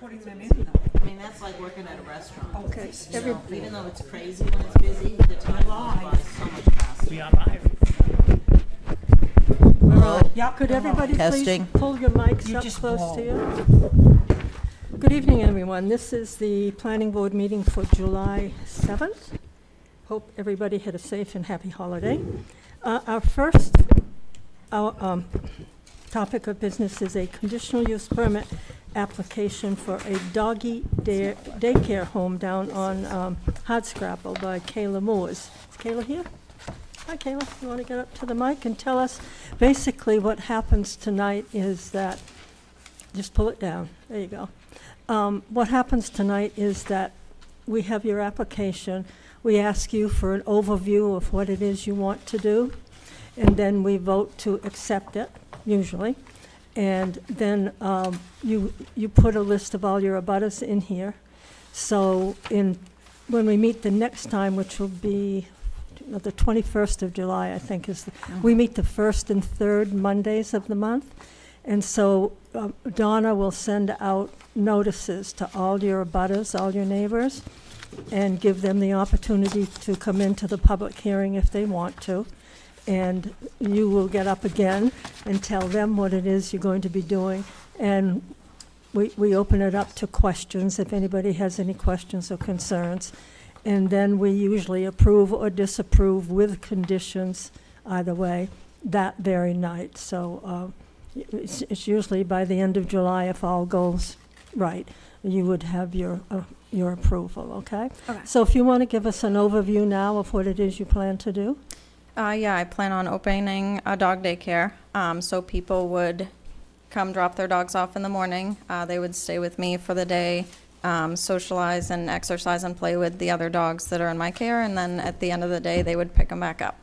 Putting them in though. I mean, that's like working at a restaurant. Okay, You know, even though it's crazy when it's busy, the time goes by so much faster. We are live. Yep. Could everybody Testing. please pull your mics You up just close blow. to you? Good evening, everyone. This is the planning board meeting for July 7th. Hope everybody had a safe and happy holiday. Our first topic of business is a conditional use permit application for a doggy daycare home down on Hardscrabble by Kayla Moores. Is Kayla here? Hi, Kayla. You want to get up to the mic and tell us? Basically, what happens tonight is that, just pull it down. There you go. What happens tonight is that we have your application. We ask you for an overview of what it is you want to do, and then we vote to accept it, usually. And then you put a list of all your abutters in here. So when we meet the next time, which will be the 21st of July, I think, we meet the first and third Mondays of the month. And so Donna will send out notices to all your abutters, all your neighbors, and give them the opportunity to come into the public hearing if they want to. And you will get up again and tell them what it is you're going to be doing. And we open it up to questions, if anybody has any questions or concerns. And then we usually approve or disapprove with conditions, either way, that very night. So it's usually by the end of July, if all goes right, you would have your approval, okay? Okay. So if you want to give us an overview now of what it is you plan to do? Yeah, I plan on opening a dog daycare. So people would come drop their dogs off in the morning. They would stay with me for the day, socialize and exercise and play with the other dogs that are in my care. And then at the end of the day, they would pick them back up.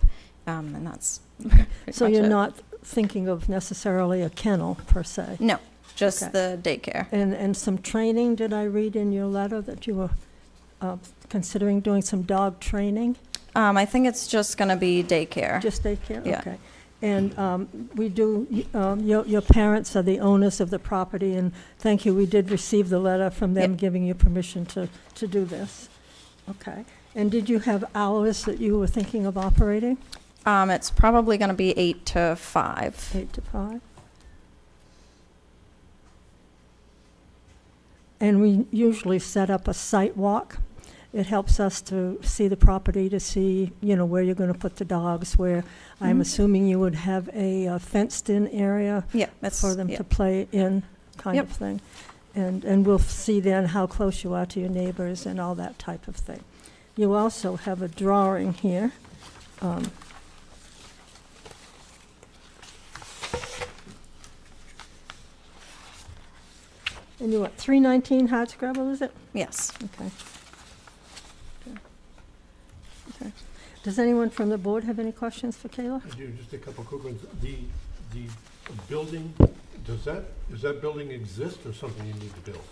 And that's pretty So much you're it. not thinking of necessarily a kennel, per se? No, just Okay. the daycare. And some training, did I read in your letter that you were considering doing some dog training? I think it's just going to be daycare. Just daycare? Yeah. Okay. And we do, your parents are the owners of the property, and thank you, we did receive the letter from them Yep. giving you permission to do this. Okay. And did you have hours that you were thinking of operating? It's probably going to be 8 to 5. 8 to 5? And we usually set up a site walk. It helps us to see the property, to see, where you're going to put the dogs, where I'm assuming you would have a fenced-in area Yeah, that's for them yeah. to play in, kind Yep. of thing. And we'll see then how close you are to your neighbors and all that type of thing. You also have a drawing here. And you're at 319 Hardscrabble, is it? Yes. Okay. Okay. Does anyone from the board have any questions for Kayla? I do, just a couple quick ones. The building, is that building exist or something you need to build?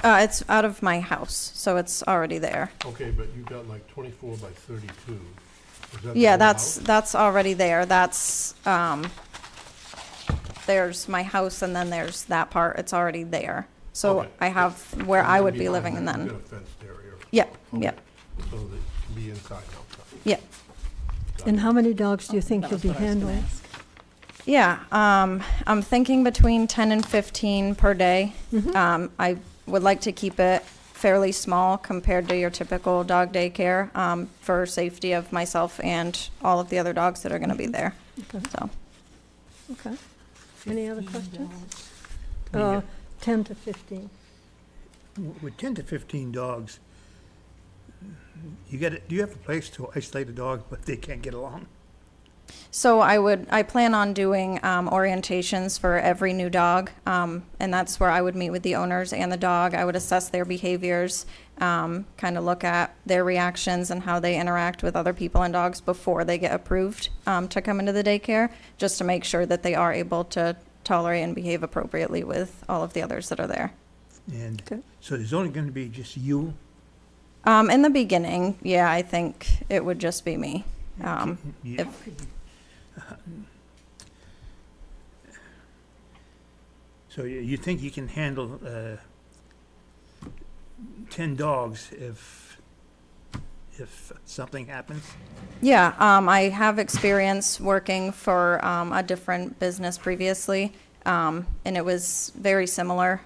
It's out of my house, so it's already there. Okay, but you've got like 24 by 32. Is that the Yeah, whole that's house? already there. That's there's my house, and then there's that part. It's already there. So Okay. I have where And I then would be behind living, that, and you've then got a fenced area. yeah, Okay. yeah, So that it can be inside and outside. yeah, And how many dogs do you think you'll be handling? yeah. I'm thinking between 10 and 15 per day. I would like to keep it fairly small compared to your typical dog daycare, for safety of myself and all of the other dogs that are going to be there. Okay. So Okay. Any other questions? Yeah. 10 to 15. With 10 to 15 dogs, do you have a place to isolate a dog if they can't get along? So I plan on doing orientations for every new dog, and that's where I would meet with the owners and the dog. I would assess their behaviors, kind of look at their reactions and how they interact with other people and dogs before they get approved to come into the daycare, just to make sure that they are able to tolerate and behave appropriately with all of the others that are there. And Okay. so there's only going to be just you? In the beginning, yeah, I think it would just be me. Yeah. If, So you think you can handle 10 dogs if something happens? Yeah, I have experience working for a different business previously, and it was very similar.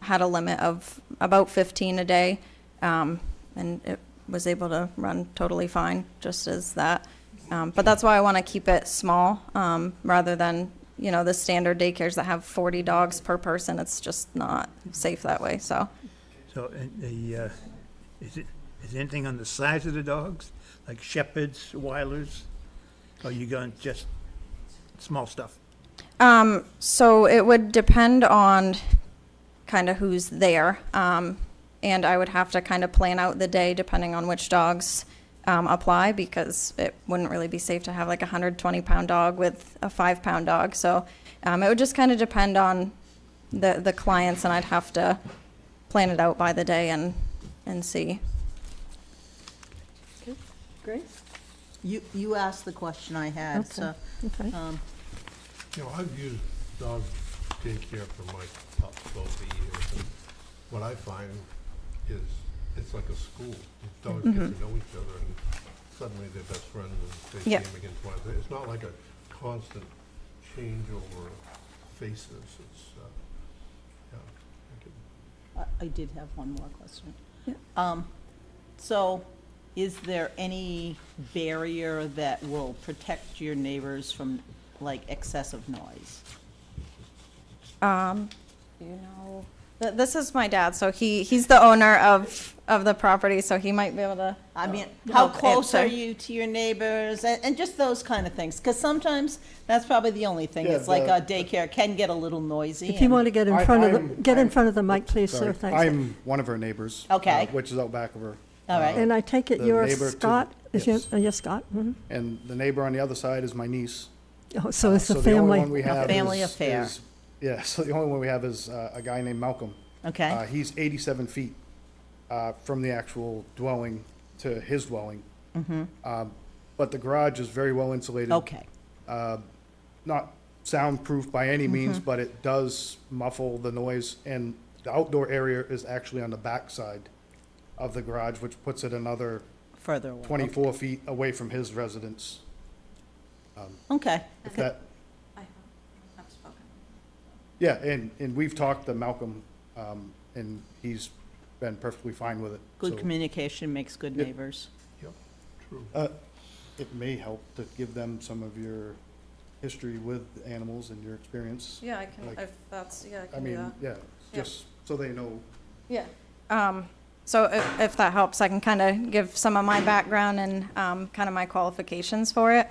Had a limit of about 15 a day, and it was able to run totally fine, just as that. But that's why I want to keep it small, rather than, you know, the standard daycares that have 40 dogs per person. It's just not safe that way, so. So, is anything on the size of the dogs, like shepherds, Weilers? Or you going just small stuff? So it would depend on kind of who's there. And I would have to kind of plan out the day depending on which dogs apply, because it wouldn't really be safe to have like a 120-pound dog with a 5-pound dog. So it would just kind of depend on the clients, and I'd have to plan it out by the day and see. Okay, Grace? You asked the question I had, Okay. so, Okay. You know, I've used dog daycare for my pups over the years, and what I find is it's like a school. The dogs get to know each other, and suddenly they're best friends, and they see Yep. them again twice. It's not like a constant changeover of faces. It's, yeah. I did have one more question. Yeah. So, is there any barrier that will protect your neighbors from, like, excessive noise? You know, this is my dad, so he's the owner of the property, so he might be able to. I mean, how help close answer. are you to your neighbors, and just those kind of things? Because sometimes that's probably the only thing. Yeah, It's like the- a daycare can get a little noisy. If you and- want to get in I- front of the, I'm- get in I'm- front of the mic, please, sir, Sorry. thanks. I'm one of her neighbors. Okay. Which is out back of her. All right. And I take it the you're neighbor to- Scott? Is your, yes. you're Scott? Mhm. And the neighbor on the other side is my niece. Oh, so it's a So the only family. one we have family is- affair. is- Yeah, so the only one we have is a guy named Malcolm. Okay, He's 87 feet from the actual dwelling to his dwelling. But the garage is very well insulated. okay, Not soundproof by any means, but it does muffle the noise. And the outdoor area is actually on the back side of the garage, which puts it another further away. 24 feet away from his residence. Okay, If that, yeah, and we've talked to Malcolm, and he's been perfectly fine with it. good So, communication makes good Yep. neighbors. True. It may help to give them some of your history with animals and your experience. Yeah, I can, Like- if that's, yeah, I I can do mean, that. yeah, Yeah. just so they know. Yeah. So if that helps, I can kind of give some of my background and kind of my qualifications for it.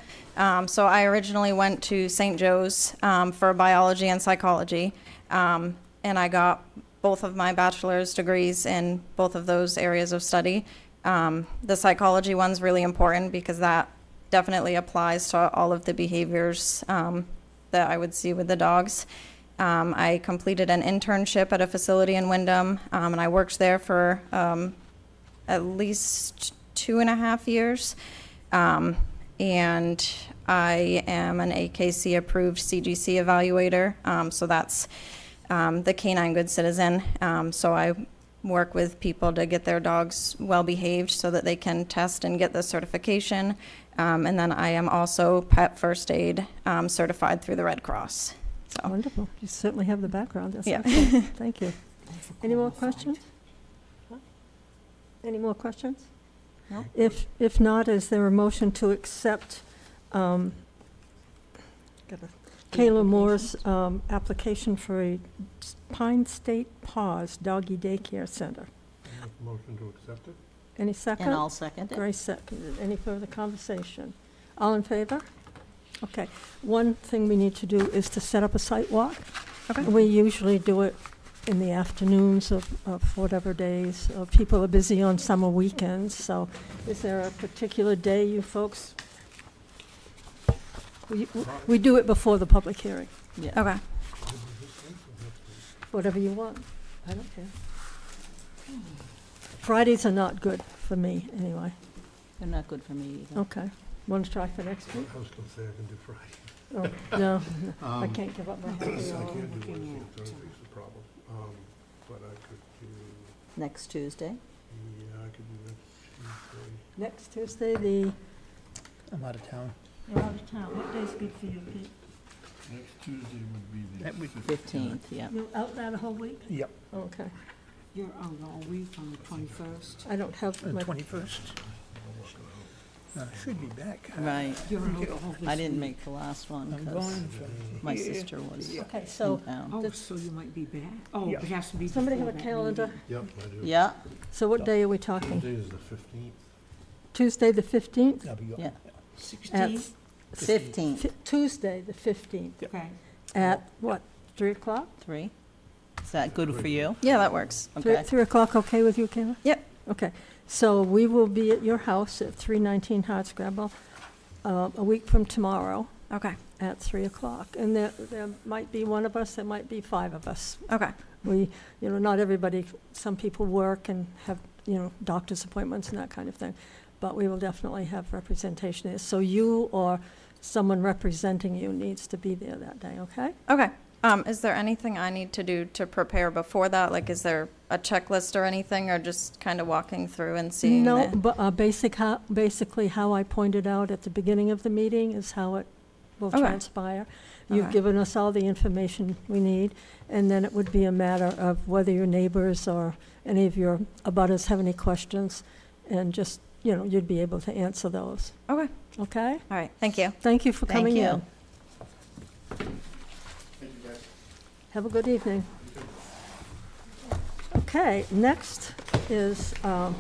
So I originally went to St. Joe's for biology and psychology, and I got both of my bachelor's degrees in both of those areas of study. The psychology one's really important because that definitely applies to all of the behaviors that I would see with the dogs. I completed an internship at a facility in Wyndham, and I worked there for at least 2.5 years. And I am an AKC-approved CGC evaluator, so that's the Canine Good Citizen. So I work with people to get their dogs well-behaved so that they can test and get the certification. And then I am also pet first aid certified through the Red Cross. So. Wonderful. You certainly have the background. That's Yeah. excellent. Thank you. Any more questions? Any more questions? No. If not, is there a motion to accept Kayla Moore's application for a Pine State Paws Doggy Daycare Center? Make a motion to accept it? Any second? And I'll second it. Grace seconded. Any further conversation? All in favor? Okay. One thing we need to do is to set up a site walk. Okay. We usually do it in the afternoons of whatever days. People are busy on summer weekends, so is there a particular day you folks? We do it before the public hearing, Yeah. Okay. whatever you want. I don't care. Fridays are not good for me, anyway. They're not good for me either. Okay. Want to try for next week? I was gonna say I can do Friday. Oh, no, I can't give up my I happy hour. can't do Wednesday and Thursday's the problem. But I could do Next Tuesday? Yeah, I could do that Tuesday. Next Tuesday, I'm out of town. you're out of town. What day's good for you, Pete? Next Tuesday would be the That would- 15th, yeah. You out that whole week? Yep, Okay. You're out all week on the 21st. I don't have the my, 21st. Should be back. Right. You're out all this I didn't week. make the last one I'm because going from my here. sister was okay, so, in town. Oh, so you might be back? Oh, Yeah. it has to be somebody have before a that calendar? meeting. Yep, I do. Yeah, So what day are we talking? Tuesday is the 15th. Tuesday, the 15th? I'll be gone. yeah. 16th? 15th, Tuesday, the 15th, Okay. at what, 3 o'clock? 3. Is that good for you? Yeah, that works. Okay. 3 o'clock, okay with you, Kayla? Yep. Okay, so we will be at your house at 319 Hardscrabble a week from tomorrow Okay. at 3 o'clock. And there might be one of us, there might be 5 of us. Okay. We, not everybody, some people work and have, doctor's appointments and that kind of thing. But we will definitely have representation there. So you or someone representing you needs to be there that day, okay? Okay. Is there anything I need to do to prepare before that? Like, is there a checklist or anything, or just kind of walking through and seeing? No, the- but basically how I pointed out at the beginning of the meeting is how it will Okay. transpire. You've Okay. given us all the information we need, and then it would be a matter of whether your neighbors or any of your abutters have any questions, and just, you'd be able to answer those, Okay. okay? All right. Thank you. Thank you for Thank coming you. in. Have a good evening. Okay, next is, I'm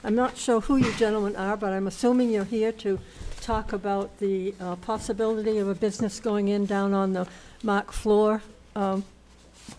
not sure who you gentlemen are, but I'm assuming you're here to talk about the possibility of a business going in down on the Mark Floor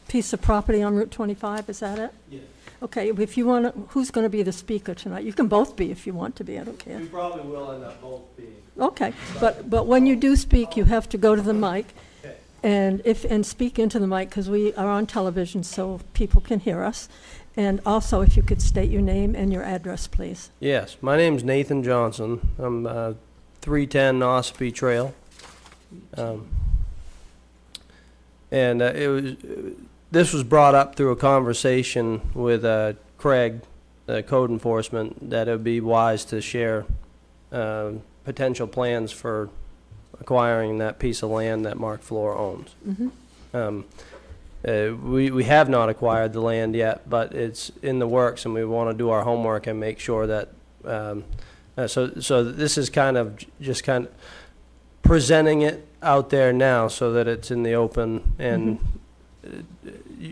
piece of property on Route 25, is that it? Yeah. Okay, if you want to, who's going to be the speaker tonight? You can both be if you want to be, I don't care. We probably will end up both being. Okay, but when you do speak, you have to go to the mic Okay. and speak into the mic, because we are on television, so people can hear us. And also, if you could state your name and your address, please. Yes, my name's Nathan Johnson. I'm 310 Ossipee Trail. And this was brought up through a conversation with Craig, code enforcement, that it would be wise to share potential plans for acquiring that piece of land that Mark Floor owns. We have not acquired the land yet, but it's in the works, and we want to do our homework and make sure that, so this is kind of presenting it out there now so that it's in the open, and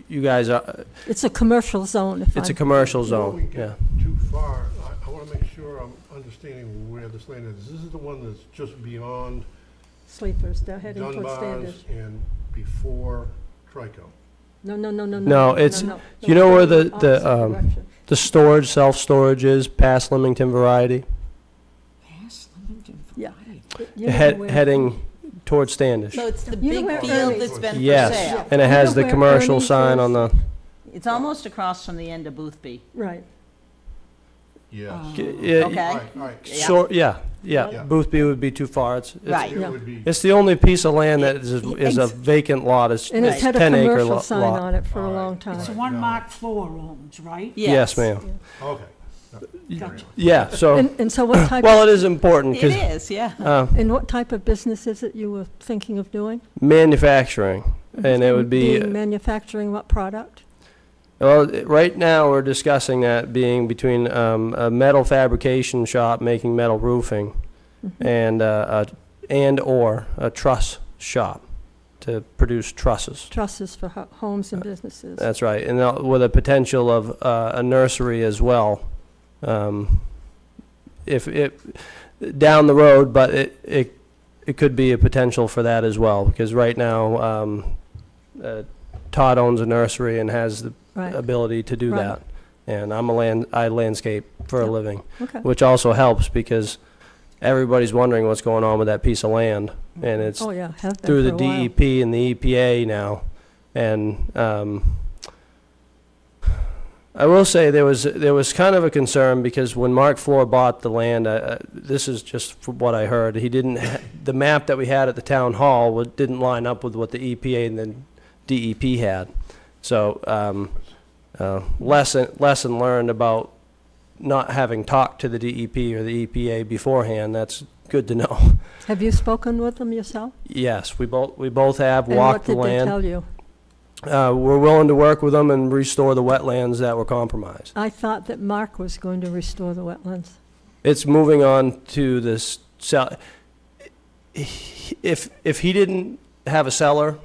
you guys are, It's a commercial zone, if it's a I'm, commercial Before we zone, get yeah. too far, I want to make sure I'm understanding where this land is. This is the one that's just beyond sleepers, they're heading towards Dunbar's Standish. and before Trico. No. No, it's- no. you know where the- Opposite direction. The storage, self-storage is past Limington Variety, Past Limington Yeah. Variety. You know where- heading towards Standish. So it's the You know big where field Ernie's- that's been for Yes, sale. and it You has know the where commercial Ernie's sign is? on the, It's almost across from the end of Boothby. Right, Yes. yeah, Okay. All right. Yeah. sort, yeah, Yeah. Boothby would be too far. It's Right. It Yeah. would be, It's the only piece of land that is a vacant lot. It's and it's had a 10 acre commercial sign lot. on it for a All right. long It's the time. one No. Mark Floor owns, right? Yes, ma'am. okay. Gotcha. Yeah, so, And so what type, well, it is important It because is, yeah. and what type of business is it you were thinking of doing? manufacturing, and it would be, Being manufacturing what product? well, right now we're discussing that being between a metal fabrication shop making metal roofing and/or a truss shop to produce trusses. Trusses for homes and businesses. That's right, and with a potential of a nursery as well. If it, down the road, but it could be a potential for that as well, because right now, Todd owns a nursery and has the Right, ability to do Right. that. And I landscape for a Yep. living, okay. which also helps because everybody's wondering what's going on with that piece of land, and it's Oh, yeah, have been through for the a while. DEP and the EPA now. And I will say there was kind of a concern because when Mark Floor bought the land, this is just from what I heard, he didn't, the map that we had at the town hall didn't line up with what the EPA and the DEP had. So lesson learned about not having talked to the DEP or the EPA beforehand. That's good to know. Have you spoken with them yourself? Yes, we both have And what walked the did they land. tell you? We're willing to work with them and restore the wetlands that were compromised. I thought that Mark was going to restore the wetlands. It's moving on to this if he didn't have a cellar,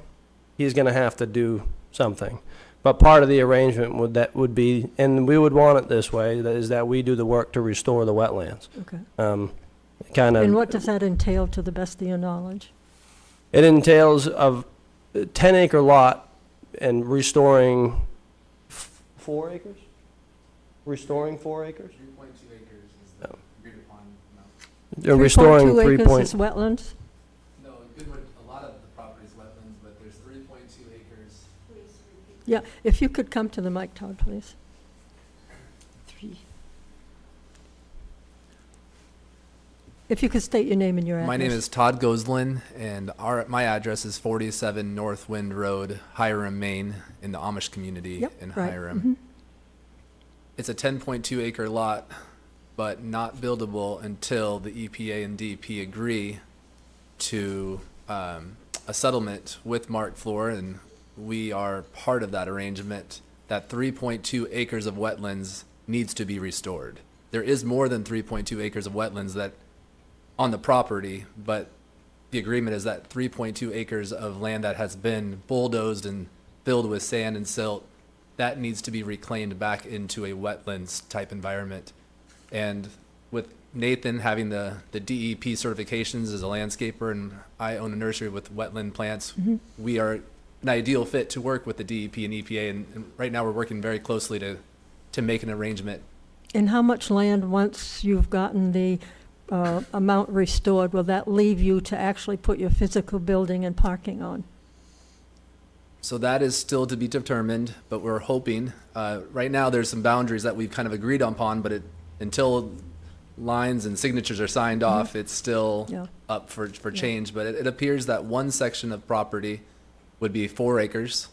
he's going to have to do something. But part of the arrangement would be, and we would want it this way, is that we do the work to restore the wetlands. Okay. Kind And of. what does that entail, to the best of your knowledge? It entails a 10-acre lot and restoring 4 acres. Restoring 4 acres. 3.2 acres is the agreed upon amount. Restoring 3.2 3 acres point. is wetlands? No, Goodwood, a lot of the property is wetlands, but there's 3.2 acres. Yeah, if you could come to the mic, Todd, please. 3. If you could state your name and your address. My name is Todd Goslin, and my address is 47 North Wind Road, Hiram, Maine, in the Amish community Yep, in right, Hiram. mhm. It's a 10.2 acre lot, but not buildable until the EPA and DEP agree to a settlement with Mark Floor, and we are part of that arrangement. That 3.2 acres of wetlands needs to be restored. There is more than 3.2 acres of wetlands that on the property, but the agreement is that 3.2 acres of land that has been bulldozed and filled with sand and silt, that needs to be reclaimed back into a wetlands type environment. And with Nathan having the DEP certifications as a landscaper, and I own a nursery with wetland plants, we are an ideal fit to work with the DEP and EPA, and right now we're working very closely to make an arrangement. And how much land, once you've gotten the amount restored, will that leave you to actually put your physical building and parking on? So that is still to be determined, but we're hoping, right now there's some boundaries that we've kind of agreed upon, but until lines and signatures are signed off, it's still Yeah. up for change. But it appears that one section of property would be 4 acres,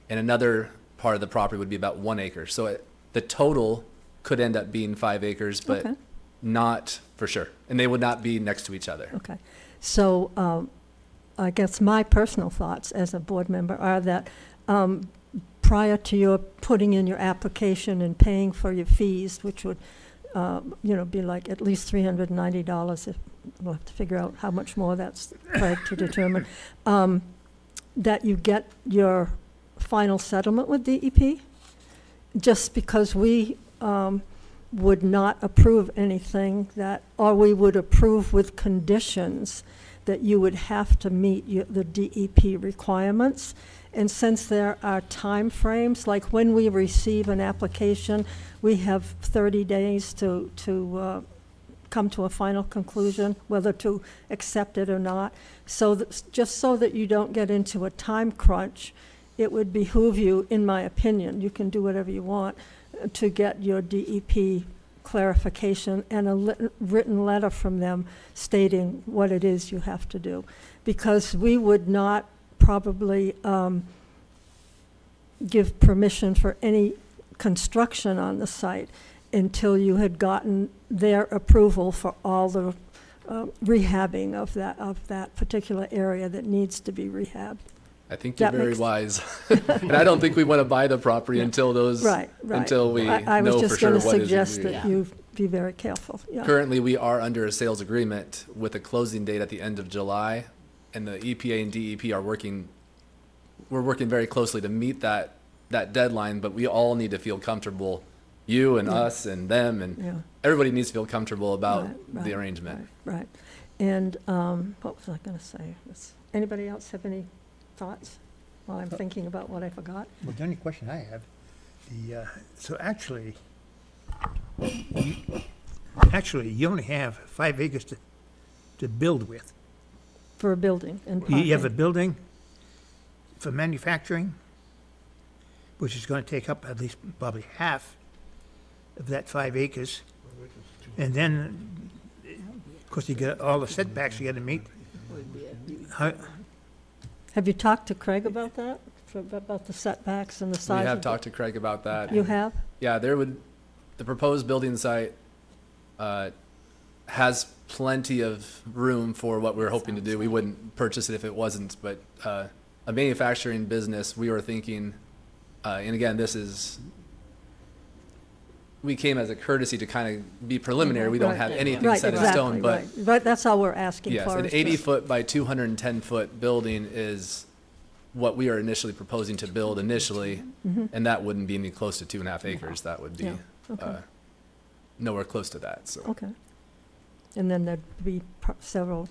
and another part of the property would be about 1 acre. So the total could end up being 5 acres, but Okay. not for sure. And they would not be next to each other. Okay. So I guess my personal thoughts as a board member are that prior to your putting in your application and paying for your fees, which would, be like at least $390, if we'll have to figure out how much more that's Craig to determine, that you get your final settlement with DEP, just because we would not approve anything that, or we would approve with conditions that you would have to meet the DEP requirements. And since there are time frames, like when we receive an application, we have 30 days to come to a final conclusion, whether to accept it or not. So just so that you don't get into a time crunch, it would behoove you, in my opinion, you can do whatever you want, to get your DEP clarification and a written letter from them stating what it is you have to do. Because we would not probably give permission for any construction on the site until you had gotten their approval for all the rehabbing of that particular area that needs to be rehabbed. I think you're That very makes- wise. And I don't think we want to buy the property until those, Right. until we I was know for just sure going to what is suggest agreed. that you be very careful, yeah. Currently, we are under a sales agreement with a closing date at the end of July, and the EPA and DEP are we're working very closely to meet that deadline, but we all need to feel comfortable, you and Yeah. us and them, Yeah. and everybody needs to feel comfortable about Right, the right, arrangement. Right. And what was I going to say? Anybody else have any thoughts while I'm thinking about what I forgot? Well, the only question I have, so actually, you only have 5 acres to build with. For a building and parking. You have a building for manufacturing, which is going to take up at least probably half of that 5 acres. And then, of course, you got all the setbacks you got to meet. How- Have you talked to Craig about that? about the setbacks and the We size have of talked to Craig about that. You have? Yeah, the proposed building site has plenty of room for what we're hoping to do. We wouldn't purchase it if it wasn't, but a manufacturing business, we were thinking, and again, we came as a courtesy to kind of be preliminary. We don't Right. have anything Right, set in exactly, stone, but right. That's all we're asking yes, for. an is to- 80-foot by 210-foot building is what we are initially proposing to build initially, and that wouldn't be any close to 2.5 acres. That would be Yeah, okay. nowhere close to that. So Okay. And then there'd be several,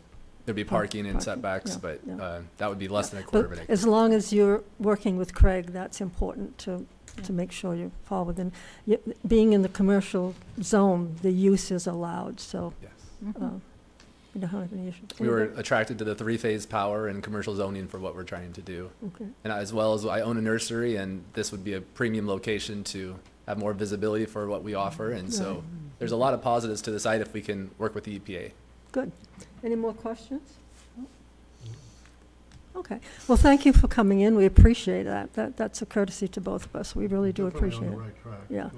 there'd be parking and Parking, setbacks, yeah, but yeah. that would be less than a quarter but of an acre. as long as you're working with Craig, that's important to make sure you fall within. Being in the commercial zone, the use is allowed, so Yes. we don't have any issue. We were attracted to the 3-phase power and commercial zoning for what we're trying to do. Okay. And as well as I own a nursery, and this would be a premium location to have more visibility for what we offer. And so Right. there's a lot of positives to the site if we can work with the EPA. Good. Any more questions? Okay. Well, thank you for coming in. We appreciate that. That's a courtesy to both of us. We really do Definitely appreciate on it. the right track. Yeah.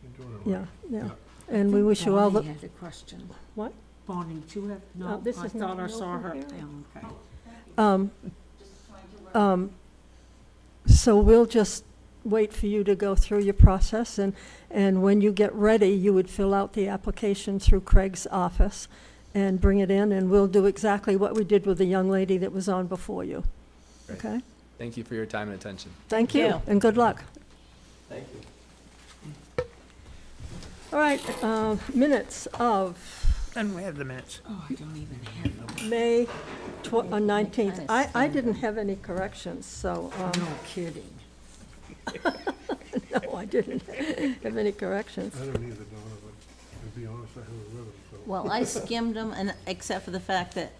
You're doing it right. Yeah, yeah. And we wish you all the, Bonnie had a question. What? Bonnie, do you have, no, this I is thought not I an saw open her. hearing. Yeah, okay. So we'll just wait for you to go through your process, and when you get ready, you would fill out the application through Craig's office and bring it in, and we'll do exactly what we did with the young lady that was on before you. Great. Okay? Thank you for your time and attention. Thank you, you. and good luck. Thank you. All right, minutes of And we have the minutes. Oh, I don't even have them. May 19th. Kinda I scanned didn't have any corrections, so, No kidding. no, I didn't have any corrections. I don't either, Donna, but to be honest, I haven't read them, so. Well, I skimmed them, and except for the fact that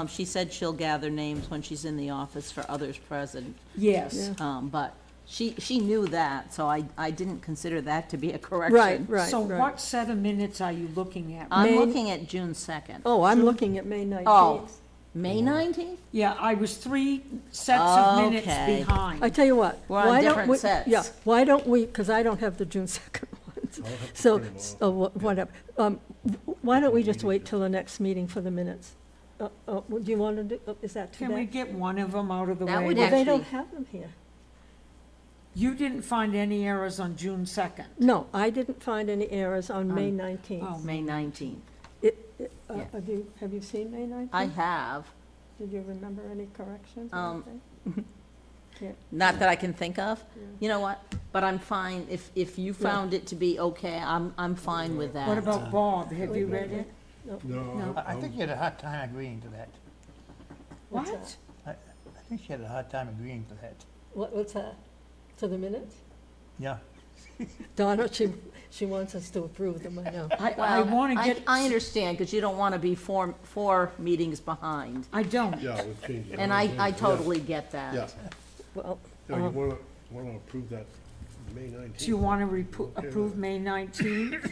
she said she'll gather names when she's in the office for others present. Yes. Yeah. But she knew that, so I didn't consider that to be a correction. Right, right, So right. what set of minutes are you looking at? I'm May- looking at June 2nd. Oh, I'm looking at May 19th. Oh, May 19th? Yeah, I was 3 sets of minutes Okay. behind. I tell you what. We're on why don't different we- sets. Yeah, why don't we, because I don't have the June 2nd ones. So, whatever. Why don't we just wait till the next meeting for the minutes? Do you want to do, is that too Can we bad? get one of them out of the That way? would Well, they don't actually- have them here. You didn't find any errors on June 2nd? No, I didn't find any errors on May Oh. 19th. May 19th. Yeah. Yeah. Have you seen May 19th? I have, Did you remember any corrections or Um, anything? Can't- not that I can think of. Yeah. You know what? But I'm fine, if you found it to be okay, I'm fine with that. What about Bob? Have you read it? No, I think you had a hard time agreeing to that. What's What? that? I think she had a hard time agreeing to that. What's that? To the minutes? Yeah. Donna, she wants us to approve them, I know. I Well, want to get, I understand, because you don't want to be four meetings behind, I don't. yeah, we'll change it. and I totally get that. Yeah, Well, no, you wanna approve that May 19th? Do you want to approve May 19th?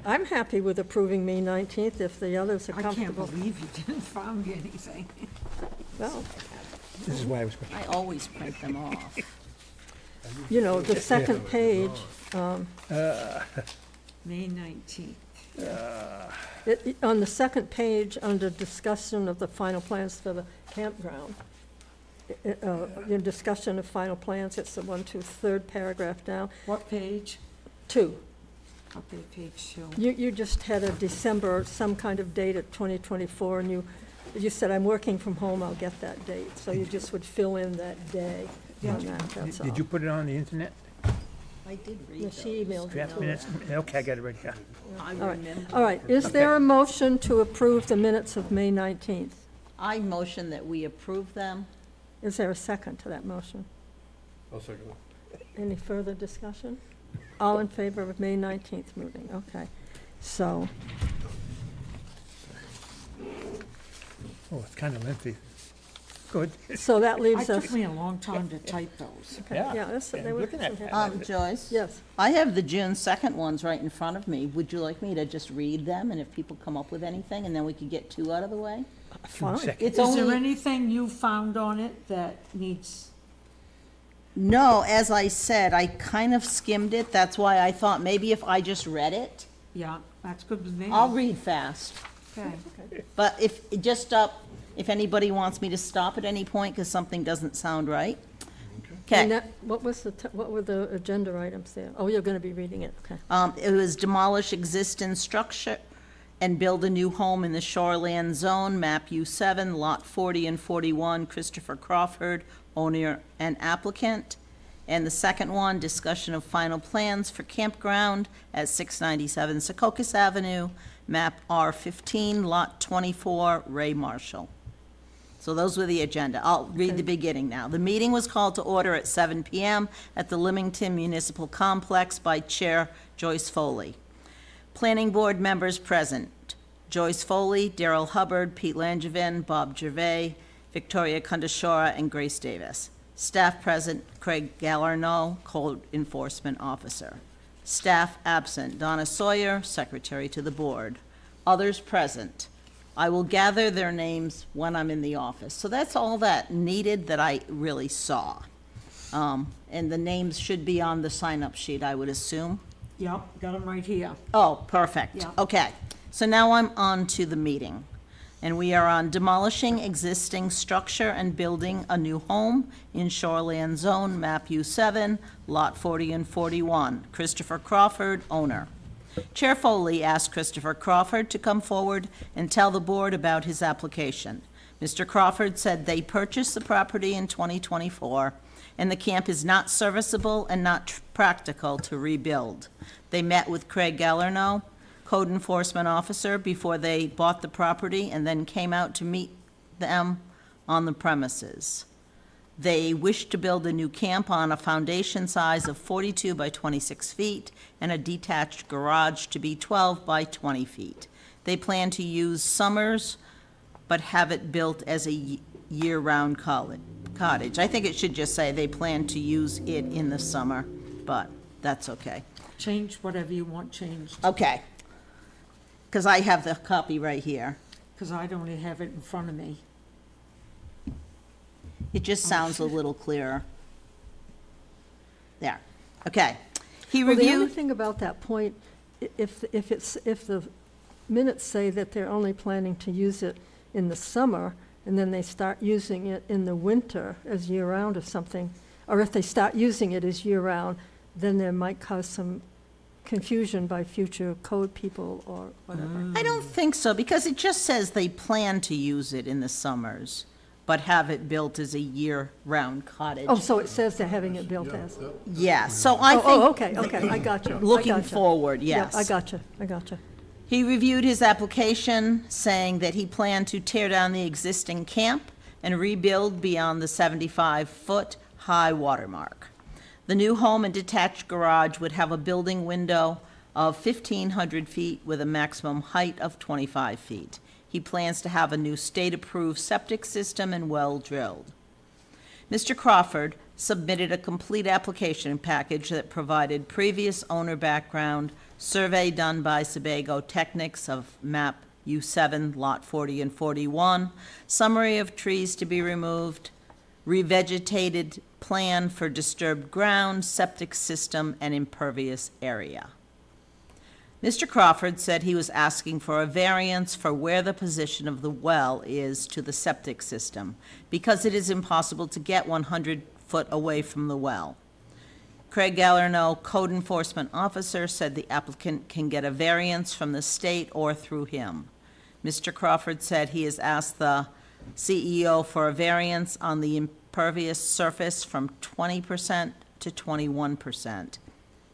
I'm happy with approving May 19th if the others are I can't comfortable. believe you didn't find anything. Well, This is why I was. I always print them off. you know, the second page, May 19th. on the second page, under discussion of the final plans for the campground, in discussion of final plans, it's the 1, 2, third paragraph down, What page? 2. Okay, page 2. You just had a December, some kind of date at 2024, and you said, I'm working from home, I'll get that date. So you just would fill in that day on that, that's all. Did you put it on the internet? I did read Yeah, those. she emailed me. Draft minutes? Okay, I got it right here. I All right. remember. All right, is there a motion to approve the minutes of May 19th? I motion that we approve them. Is there a second to that motion? I'll second it. Any further discussion? All in favor of May 19th meeting, okay. So, Oh, it's kind of lengthy. Good. so that It leaves took us, me a long time to type those. okay, yeah, that's, Yeah, they were. looking at that. Joyce? Yes, I have the June 2nd ones right in front of me. Would you like me to just read them, and if people come up with anything, and then we could get 2 out of the way? June fine. 2nd. It's Is there only, anything you found on it that needs, No, as I said, I kind of skimmed it. That's why I thought maybe if I just read it, Yeah, that's good with me. I'll read fast. Okay. But if anybody wants me to stop at any point because something doesn't sound right. And Okay. that, what were the agenda items there? Oh, you're gonna be reading it, okay. It was demolish existing structure and build a new home in the shoreland zone, map U7, lot 40 and 41, Christopher Crawford, owner and applicant. And the second one, discussion of final plans for campground at 697 Secocas Avenue, map R15, lot 24, Ray Marshall. So those were the agenda. I'll read the beginning now. The meeting was called to order at 7 PM at the Limington Municipal Complex by Chair Joyce Foley. Planning Board members present: Joyce Foley, Daryl Hubbard, Pete Langevin, Bob Gervais, Victoria Kundashora, and Grace Davis. Staff present: Craig Gallarno, Code Enforcement Officer. Staff absent: Donna Sawyer, Secretary to the Board. Others present: I will gather their names when I'm in the office. So that's all that needed that I really saw. And the names should be on the sign-up sheet, I would assume. Yep, got them right here. Oh, perfect. Yeah. Okay, so now I'm on to the meeting. And we are on demolishing existing structure and building a new home in shoreland zone, map U7, lot 40 and 41. Christopher Crawford, owner. Chair Foley asked Christopher Crawford to come forward and tell the board about his application. Mr. Crawford said they purchased the property in 2024, and the camp is not serviceable and not practical to rebuild. They met with Craig Gallarno, Code Enforcement Officer, before they bought the property and then came out to meet them on the premises. They wish to build a new camp on a foundation size of 42 by 26 feet and a detached garage to be 12 by 20 feet. They plan to use summers, but have it built as a year-round cottage. I think it should just say they plan to use it in the summer, but that's okay. Change whatever you want changed, Okay. Because I have the copy right here. because I don't have it in front of me. It just sounds a little clearer. There, okay. He Well, the other reviewed, thing about that point, if the minutes say that they're only planning to use it in the summer, and then they start using it in the winter as year-round or something, or if they start using it as year-round, then there might cause some confusion by future code people or whatever. I don't think so, because it just says they plan to use it in the summers, but have it built as a year-round cottage. Oh, so it says they're having it built as. Yeah, so I Oh, think, okay, I got you. I looking gotcha. forward, Yeah, yes. I got you. He reviewed his application, saying that he planned to tear down the existing camp and rebuild beyond the 75-foot high water mark. The new home and detached garage would have a building window of 1,500 feet with a maximum height of 25 feet. He plans to have a new state-approved septic system and well drilled. Mr. Crawford submitted a complete application package that provided previous owner background, survey done by Sebago Technics of map U7, lot 40 and 41, summary of trees to be removed, revegetated plan for disturbed ground, septic system, and impervious area. Mr. Crawford said he was asking for a variance for where the position of the well is to the septic system, because it is impossible to get 100 foot away from the well. Craig Gallarno, Code Enforcement Officer, said the applicant can get a variance from the state or through him. Mr. Crawford said he has asked the CEO for a variance on the impervious surface from 20% to 21%.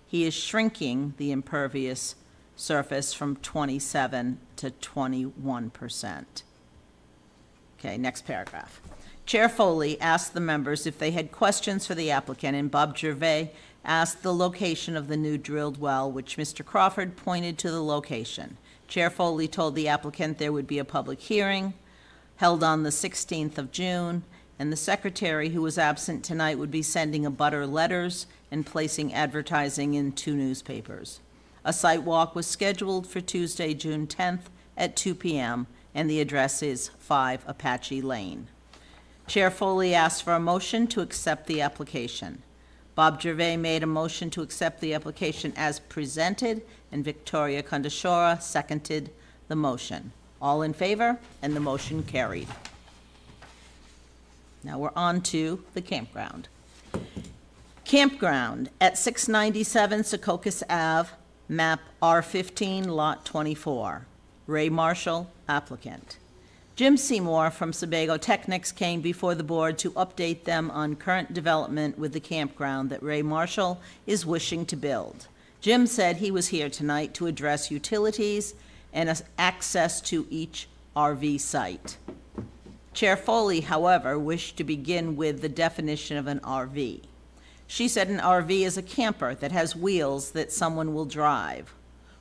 He is shrinking the impervious surface from 27 to 21%. Okay, next paragraph. Chair Foley asked the members if they had questions for the applicant, and Bob Gervais asked the location of the new drilled well, which Mr. Crawford pointed to the location. Chair Foley told the applicant there would be a public hearing held on the 16th of June, and the secretary, who was absent tonight, would be sending abutter letters and placing advertising in 2 newspapers. A site walk was scheduled for Tuesday, June 10th at 2 p.m., and the address is 5 Apache Lane. Chair Foley asked for a motion to accept the application. Bob Gervais made a motion to accept the application as presented, and Victoria Kondashora seconded the motion. All in favor, and the motion carried. Now we're on to the campground. Campground at 697 Secocas Ave, map R15, lot 24. Ray Marshall, applicant. Jim Seymour from Sebago Technics came before the board to update them on current development with the campground that Ray Marshall is wishing to build. Jim said he was here tonight to address utilities and access to each RV site. Chair Foley, however, wished to begin with the definition of an RV. She said an RV is a camper that has wheels that someone will drive.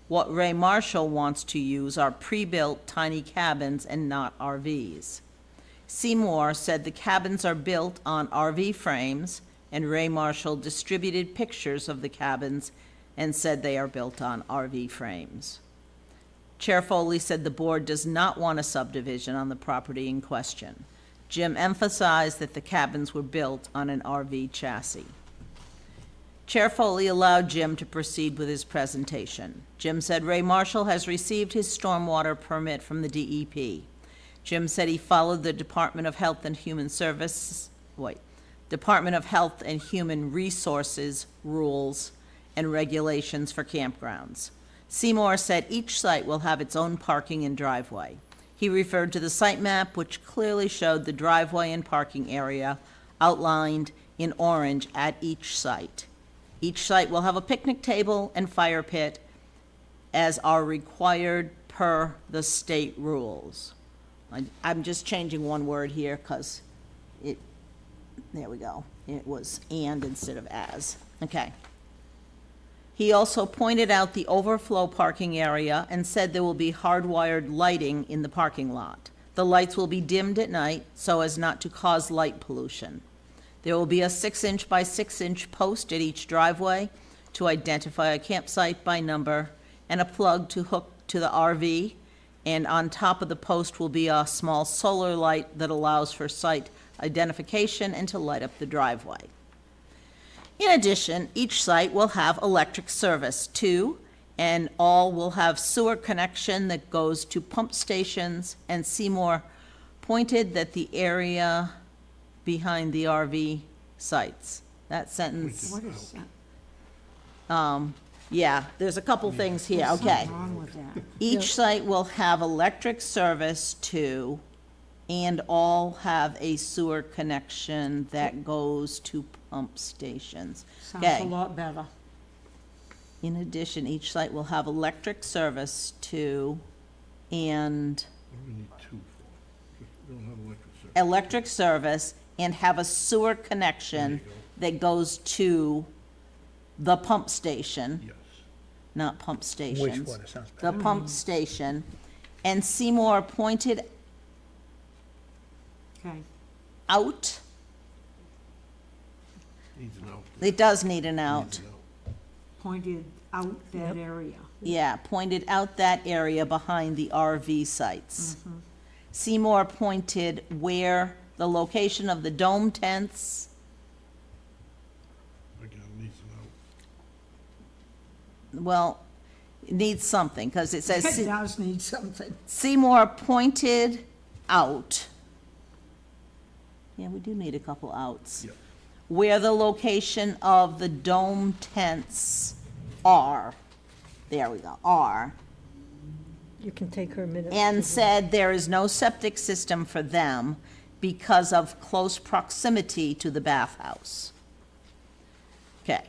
What Ray Marshall wants to use are pre-built tiny cabins and not RVs. Seymour said the cabins are built on RV frames, and Ray Marshall distributed pictures of the cabins and said they are built on RV frames. Chair Foley said the board does not want a subdivision on the property in question. Jim emphasized that the cabins were built on an RV chassis. Chair Foley allowed Jim to proceed with his presentation. Jim said Ray Marshall has received his stormwater permit from the DEP. Jim said he followed the Department of Health and Human Resources rules and regulations for campgrounds. Seymour said each site will have its own parking and driveway. He referred to the site map, which clearly showed the driveway and parking area outlined in orange at each site. Each site will have a picnic table and fire pit, as are required per the state rules. I'm just changing one word here because there we go. It was and instead of as. Okay. He also pointed out the overflow parking area and said there will be hardwired lighting in the parking lot. The lights will be dimmed at night so as not to cause light pollution. There will be a 6-inch by 6-inch post at each driveway to identify a campsite by number and a plug to hook to the RV, and on top of the post will be a small solar light that allows for site identification and to light up the driveway. In addition, each site will have electric service too, and all will have sewer connection that goes to pump stations, and Seymour pointed that the area behind the RV sites. That sentence, What is that? yeah, there's a couple things here, There's okay. something wrong with that. Each site will have electric service too, and all have a sewer connection that goes to pump stations. Sounds a Okay. lot better. In addition, each site will have electric service too, and What do we need two for? We don't have electric service. electric service, and have a sewer connection that goes to the pump station, Yes. not pump stations. Wastewater sounds better. The pump station, and Seymour pointed Okay. out, Needs an out. it does need an out, Needs an out. Pointed out that area. yeah, pointed out that area behind the RV sites. Seymour pointed where the location of the dome tents, Again, needs an out. well, it needs something, because it says It does need something. Seymour pointed out. Yeah, we do need a couple outs. Yeah. Where the location of the dome tents are. There we go, are. You can take her a minute. And said there is no septic system for them because of close proximity to the bathhouse. Okay,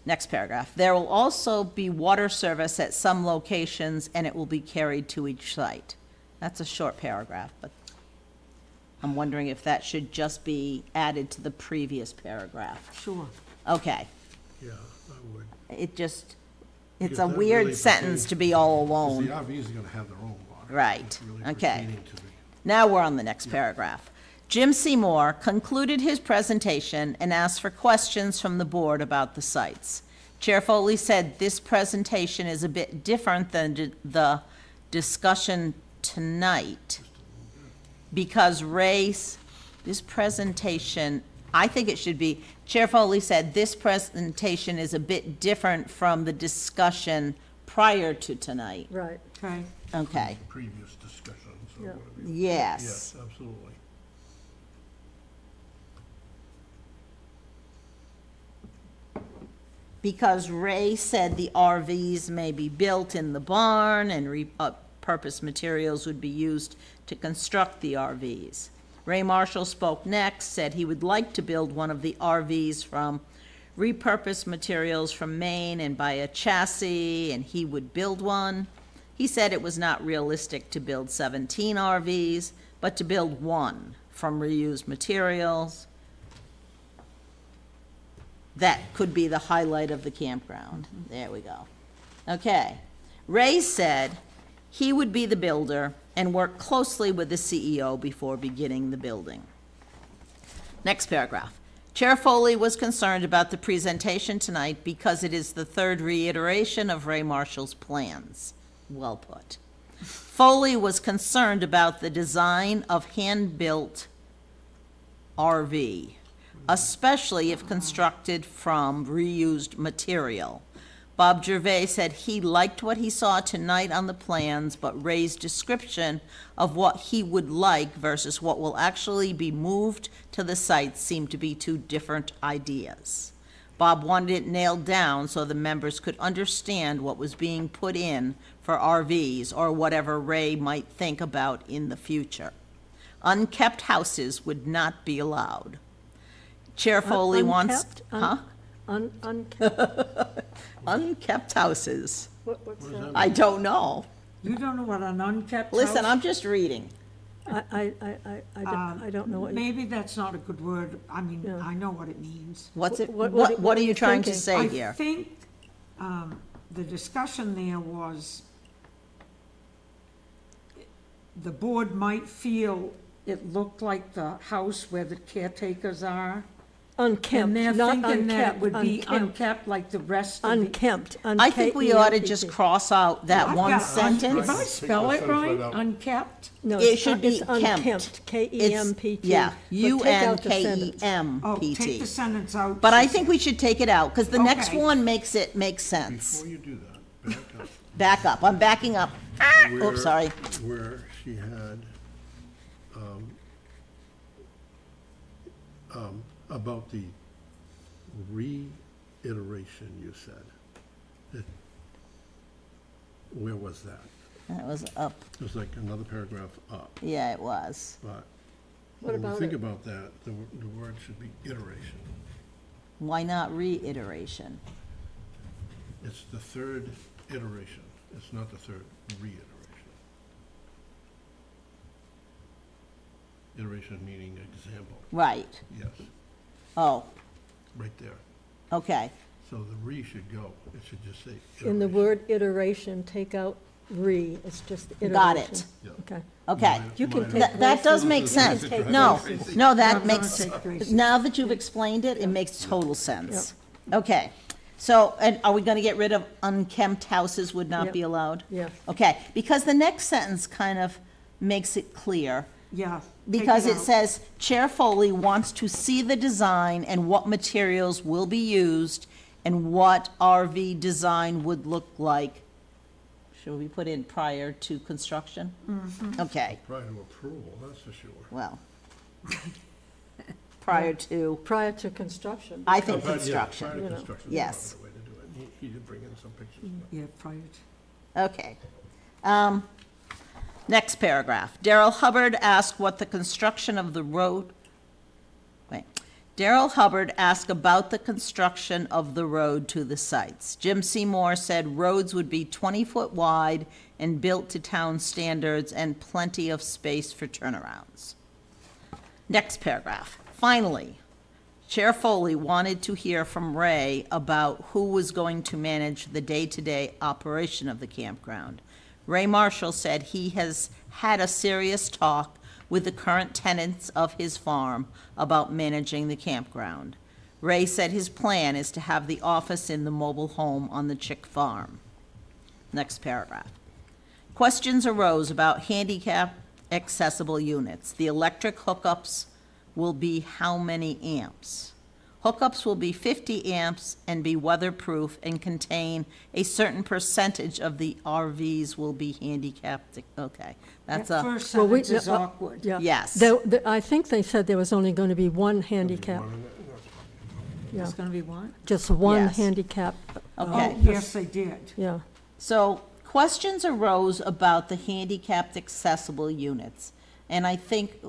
next paragraph. There will also be water service at some locations, and it will be carried to each site. That's a short paragraph, but I'm wondering if that should just be added to the previous paragraph. Sure. Okay, Yeah, I would. it's Because a that weird really sentence pertains- to be all 'Cause alone. the RVs are gonna have their own water. Right, It's really okay. pertaining to the- Now we're on the next paragraph. Jim Seymour concluded his presentation and asked for questions from the board about the sites. Chair Foley said this presentation is a bit different than the discussion tonight because Ray This presentation, I think it should be, Chair Foley said, this presentation is a bit different from the discussion prior to tonight. Right. Okay, Okay, Previous discussions or Yeah. whatever. yes. Yes, absolutely. Because Ray said the RVs may be built in the barn and repurposed materials would be used to construct the RVs. Ray Marshall spoke next, said he would like to build one of the RVs from repurposed materials from Maine and buy a chassis, and he would build one. He said it was not realistic to build 17 RVs, but to build one from reused materials. That could be the highlight of the campground. There we go. Okay. Ray said he would be the builder and work closely with the CEO before beginning the building. Next paragraph. Chair Foley was concerned about the presentation tonight because it is the third reiteration of Ray Marshall's plans. Well put. Foley was concerned about the design of hand-built RV, especially if constructed from reused material. Bob Gervais said he liked what he saw tonight on the plans, but Ray's description of what he would like versus what will actually be moved to the site seemed to be two different ideas. Bob wanted it nailed down so the members could understand what was being put in for RVs or whatever Ray might think about in the future. Unkept houses would not be allowed. Chair Foley wants, Unkept? huh? Unkept, Unkept houses. what's that? I don't know. you don't know what an unkept house? Listen, I'm just reading. I don't know what, Maybe that's not a good word, I mean, Yeah. I know what it means. What's it, What- what are you trying to thinking? say I here? think, the discussion there was, the board might feel it looked like the house where the caretakers are. unkempt, And they're not thinking that it unkept, would be unkempt, unkept like the rest of the. unkempt, I think we ought to Unkempt. just cross out that I've one got sentence. If I spell it Take the sentence right, right out. unkept, No, It it's should be it's unkempt, It's- K-E-M-P-T. Yeah, But take out the sentence. oh, UNKEMPT. take the sentence out. But I think we should take it out, because the next Okay. one makes it make sense. Before you do that, back up. Back up, I'm backing up. Where- Oops, sorry. Where she had, about the reiteration, you said. That- Where was that? That was up, It was like another paragraph up, yeah, it was. but What when we about think it? about that, the word should be iteration. Why not reiteration? It's the third iteration, it's not the third reiteration. Iteration meaning example, Right, yes, oh, right there. okay, So the re should go, it should just say iteration. In the word iteration, take out it's just iteration. got it, Yeah. Okay. okay. You can Minor- take That does Grace's- make you sense. can take No, Grace's. no, I'm that gonna makes, take Grace's. now that you've explained it, it makes total sense. Okay, so, and are we gonna get rid of unkempt houses would not Yep. be allowed? Yes. Okay, because the next sentence kind of makes it clear. Yeah. take Because it out. says, Chair Foley wants to see the design and what materials will be used and what RV design would look like. Should we put in prior to construction? Okay, Prior to approval, that's for sure. well. Prior to, Prior to construction. I think Prior- yeah, construction, Prior to You know. construction. Yes. is probably the way to do it. He did bring in some pictures. but- Yeah, prior to. okay. Next paragraph. Darrell Hubbard asked what the construction of the road, Darrell Hubbard asked about the construction of the road to the sites. Jim Seymour said roads would be 20-foot wide and built to town standards and plenty of space for turnarounds. Next paragraph. Finally, Chair Foley wanted to hear from Ray about who was going to manage the day-to-day operation of the campground. Ray Marshall said he has had a serious talk with the current tenants of his farm about managing the campground. Ray said his plan is to have the office in the mobile home on the Chick farm. Next paragraph. Questions arose about handicap accessible units, the electric hookups will be how many amps? Hookups will be 50 amps and be weatherproof and contain a certain percentage of the RVs will be handicapped. Okay, that's That a, first Well, we- sentence is uh, awkward. Yeah. yes. I think they said there was only going to be one handicap, yeah, It's gonna be what? just one Yes. handicap. Okay. Oh, yes, they did. Yeah, So questions arose about the handicapped accessible units. And I think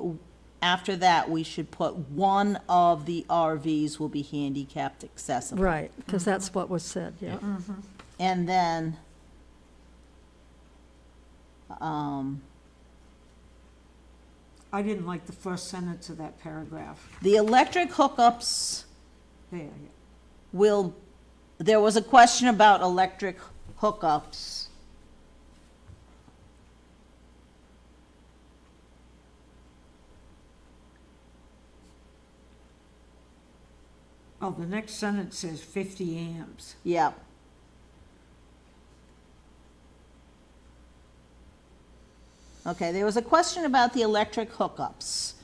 after that, we should put one of the RVs will be handicapped accessible. right, because that's what was said, yeah. And then, I didn't like the first sentence of that paragraph. the electric hookups There, yeah. will, there was a question about electric hookups. Oh, the next sentence says 50 amps. Yep. Okay, there was a question about the electric hookups.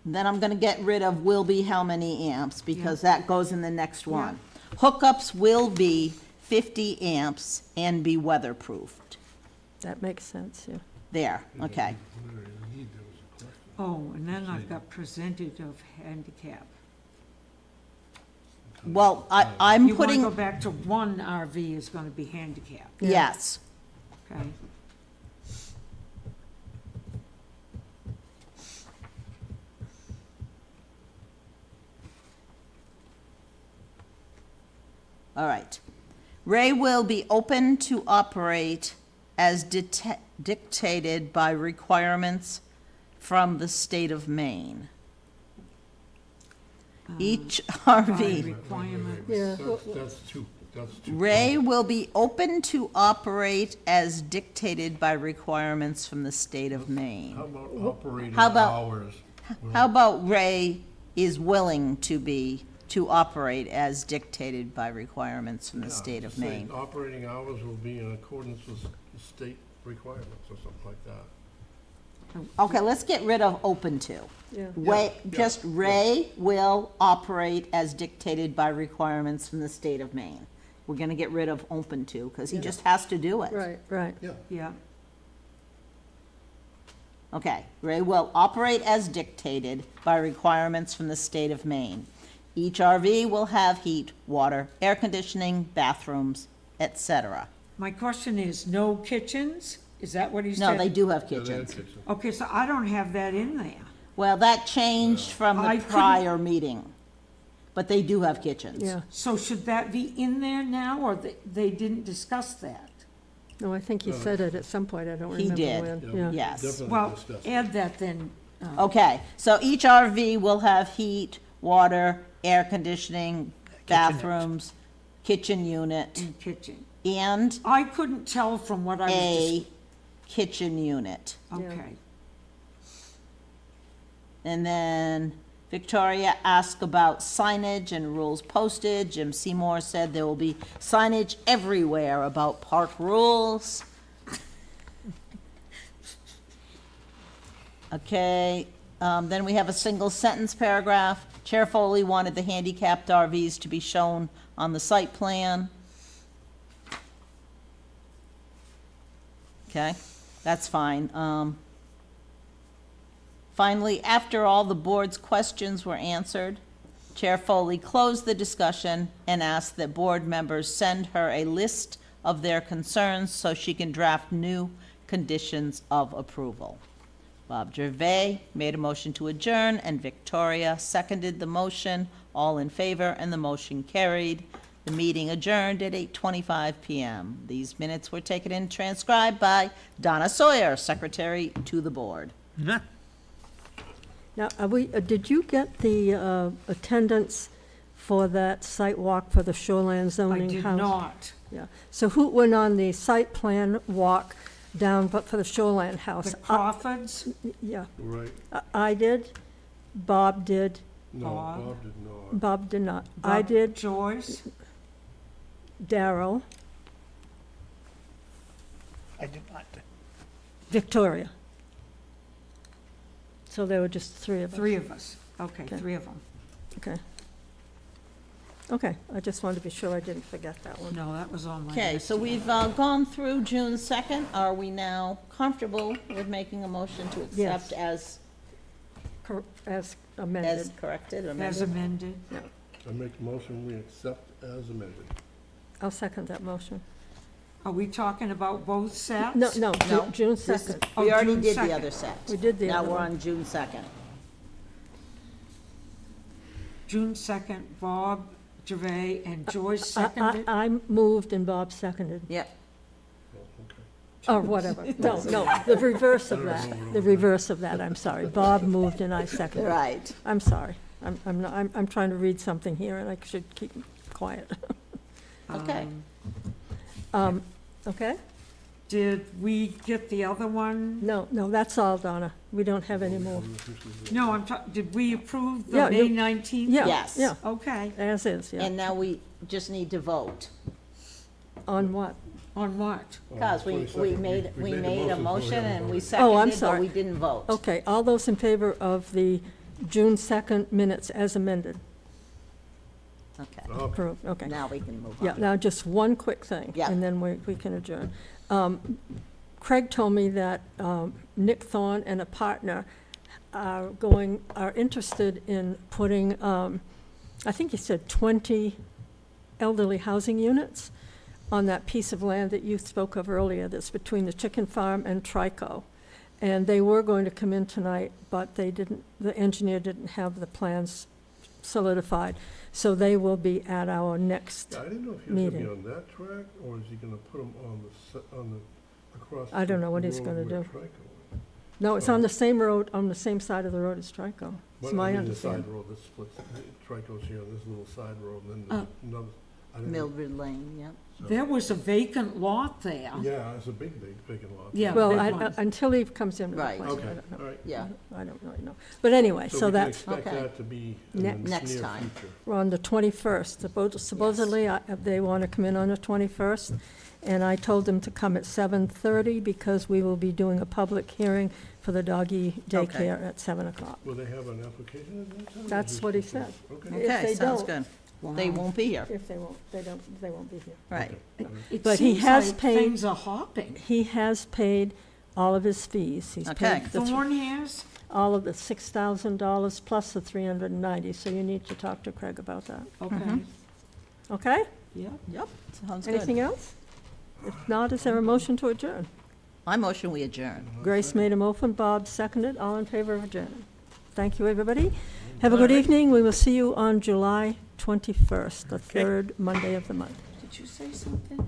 Then I'm gonna get rid of will be how many amps, because that goes in the next one. Hookups will be 50 amps and be weatherproofed. That makes sense, yeah. There, okay. Oh, and then I've got presented of handicap. Well, I'm You wanna putting, go back to one RV is gonna be handicapped, yes. okay? All right. Ray will be open to operate as dictated by requirements from the state of Maine. Each By RV, requirement, Yeah, That's too. Ray will be open to operate as dictated by requirements from the state of Maine. How about operating How about- hours? How about Ray is willing to operate as dictated by requirements from the Yeah, state of just say Maine? Operating hours will be in accordance with state requirements or something like that. Okay, let's get rid of open to. yeah. Ray, Yeah, just yeah. Ray will operate as dictated by requirements from the state of Maine. We're gonna get rid of open to, because he just has to do it. Right, right. yeah. Okay, Ray will operate as dictated by requirements from the state of Maine. Each RV will have heat, water, air conditioning, bathrooms, etc. My question is, no kitchens? Is that what he said? No, they do have Yeah, they have kitchens. kitchen. Okay, so I don't have that in there. Well, that changed from I the couldn't- prior meeting, but they do have kitchens. Yeah, So should that be in there now, or they didn't discuss that? no, I think he said it at some point, I don't He remember did. when, yeah. Yes. Definitely Well, discussed. add that then, Okay, so each RV will have heat, water, air conditioning, bathrooms, kitchen unit, in kitchen. and I couldn't tell from what I was a kitchen unit. just, okay. And then Victoria asked about signage and rules posted. Jim Seymour said there will be signage everywhere about park rules. Okay, then we have a single sentence paragraph. Chair Foley wanted the handicapped RVs to be shown on the site plan. Okay, that's fine. Finally, after all the board's questions were answered, Chair Foley closed the discussion and asked that board members send her a list of their concerns so she can draft new conditions of approval. Bob Gervais made a motion to adjourn, and Victoria seconded the motion. All in favor, and the motion carried. The meeting adjourned at 8:25 PM. These minutes were taken and transcribed by Donna Sawyer, Secretary to the Board. Nah. Now, did you get the attendance for that site walk for the shoreline I zoning did house? not. Yeah, so who went on the site plan walk down, but for the shoreline house? The Crawfords, Yeah, Right. I did, Bob did, No, Bob. Bob did not. Bob did not. I Bob did, Joyce, Darrell, I did not. Victoria. So there were just three of us? Three of us. Okay, Okay. 3 of them. Okay. Okay, I just wanted to be sure I didn't forget that one. No, that was on my list. Okay, so we've gone through June 2nd. Are we now comfortable with making a motion to Yes. accept as As amended. as corrected or As amended? amended. I make a motion, we accept as amended. I'll second that motion. Are we talking about both sets? No, no, No. June This is- 2nd. Oh, We already June did the 2nd. other set. We did the Now other we're one. on June 2nd. June 2nd, Bob Gervais and Joyce seconded. I moved and Bob seconded, Yep. or whatever. No, no, the reverse of that, the reverse of that, I'm sorry. Bob moved and I seconded. Right. I'm sorry. I'm trying to read something here and I should keep quiet. Okay. Okay? Did we get the other one? No, no, that's all, Donna. We don't have any more. No, did we approve the Yeah, May you- 19th? Yeah, Yes. yeah, Okay, as is, yeah. And now we just need to vote. On what? on what? Because we made a motion and we Oh, I'm seconded, but sorry. we didn't vote. Okay, all those in favor of the June 2nd minutes as amended? Okay, Approved, okay. now we can move Yeah, on. now just one quick thing. Yeah. And then we can adjourn. Craig told me that Nick Thorne and a partner are interested in putting, I think he said 20 elderly housing units on that piece of land that you spoke of earlier, that's between the chicken farm and Trico. And they were going to come in tonight, but they didn't, the engineer didn't have the plans solidified. So they will be at our next, Yeah, I didn't know if he was gonna be meeting. on that track, or is he gonna put them on the, across. I don't know what the he's road gonna where do. Trico is? no, it's on the same road, on the same side of the road as Trico. It's Well, my I mean, understanding. the side road that splits, Trico's here on this little side road, and then Uh, there's another. I didn't know. Mildred Lane, yep. So- There was a vacant lot there. Yeah, it's a big vacant lot. Yeah. Well, big one. until he comes in with a Right. plan, Okay, I don't know. all right. Yeah, I don't really know. But anyway, so we can that's, expect Okay. that to be in Ne- the next near time. future. we're on the 21st. Supposedly, they want to come in on the 21st. And I told them to come at 7:30 because we will be doing a public hearing for the doggy Okay. daycare at 7 o'clock. Will they have an application at that time? or That's just what he the- said. Okay. If okay, they sounds don't- good. They Wow. won't be here, If they won't, they won't be here. right. It But he seems has like paid- things are hopping. He has paid all of his fees. He's Okay. paid the Thorn has? all of the $6,000 plus the 390, so you need to talk to Craig about that. Okay, Okay? yeah. Yep, sounds good. Anything else? If not, is there a motion to adjourn? My motion, we adjourn. Grace made a motion, Bob seconded, all in favor of adjourn. Thank you, everybody. Have a good evening. We will see you on July 21st, the third Monday of the month. Did you say something?